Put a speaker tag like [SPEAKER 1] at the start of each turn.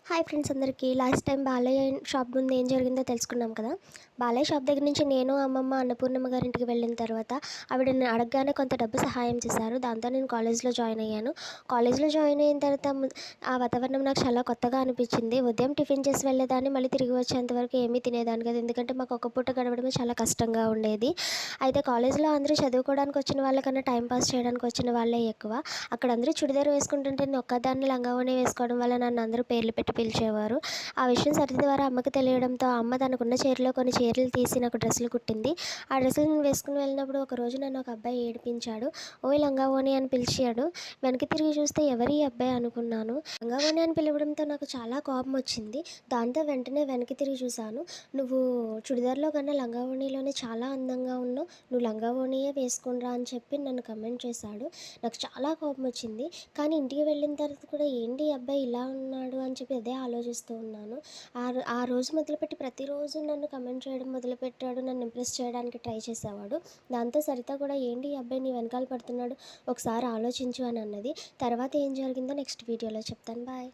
[SPEAKER 1] Hi friends అందరికీ last time Balayya shop ముందు ఏం జరిగిందో తెలుసుకున్నాం కదా. బాలయ్య షాప్ దగ్గర నుంచి నేను అమ్మమ్మ అన్నపూర్ణమ్మ గారింటికి వెళ్ళిన తర్వాత ఆవిడని అడగగానే కొంత డబ్బు సహాయం చేశారు. దాంతో నేను కాలేజ్లో జాయిన్ అయ్యాను. కాలేజ్లో జాయిన్ అయిన తర్వాత ఆ వాతావరణం నాకు చాలా కొత్తగా అనిపించింది. ఉదయం టిఫిన్ చేసి వెళ్ళేదాన్ని, మళ్ళీ తిరిగి వచ్చేంతవరకు ఏమీ తినేదాన్ని కదా, ఎందుకంటే మాకు ఒక పూట గడవడమే చాలా కష్టంగా ఉండేది. అయితే కాలేజ్లో అందరూ చదువుకోవడానికి వచ్చిన వాళ్ళకన్నా టైంపాస్ చేయడానికి వచ్చిన వాళ్ళే ఎక్కువ. అక్కడ అందరూ చుడిదార్ వేసుకుంటుంటే నేను ఒక్కదాన్ని లంగావోణి వేసుకోవడం వల్ల నన్ను అందరూ పేర్లు పెట్టి పిలిచేవారు. ఆ విషయం సరిత ద్వారా అమ్మకి తెలియడంతో ఆ అమ్మ తనకున్న చీరలో కొన్ని చీరలు తీసి నాకు డ్రెస్సులు కుట్టింది. ఆ డ్రెస్సులు నేను వేసుకుని వెళ్ళినప్పుడు ఒకరోజు నన్ను ఒక అబ్బాయి ఏడిపించాడు. ఓయ్ లంగావోణి అని పిలిచాడు. వెనక్కి తిరిగి చూస్తే ఎవరి అబ్బాయి అనుకున్నాను. లంగావోణి అని పిలవడంతో నాకు చాలా కోపం వచ్చింది. దాంతో వెంటనే వెనక్కి తిరిగి చూశాను. నువ్వు చుడిదార్లో కన్నా లంగావోణిలోనే చాలా అందంగా ఉన్నావు, నువ్వు లంగావోణియే వేసుకునిరా అని చెప్పి నన్ను కమెంట్ చేశాడు. నాకు చాలా కోపం వచ్చింది. కానీ ఇంటికి వెళ్ళిన తర్వాత కూడా ఏంటి ఈ అబ్బాయి ఇలా ఉన్నాడు అని చెప్పి అదే ఆలోచిస్తూ ఉన్నాను. ఆ రోజు మొదలుపెట్టి ప్రతిరోజు నన్ను కమెంట్ చేయడం మొదలుపెట్టాడు. నన్ను ఇంప్రెస్ చేయడానికి ట్రై చేసేవాడు. దాంతో సరిత కూడా ఏంటి ఈ అబ్బాయి నీ వెనకాల పడుతున్నాడు, ఒకసారి ఆలోచించు అని అన్నది. తర్వాత ఏం జరిగిందో నెక్స్ట్ వీడియోలో చెప్తాను. బాయ్.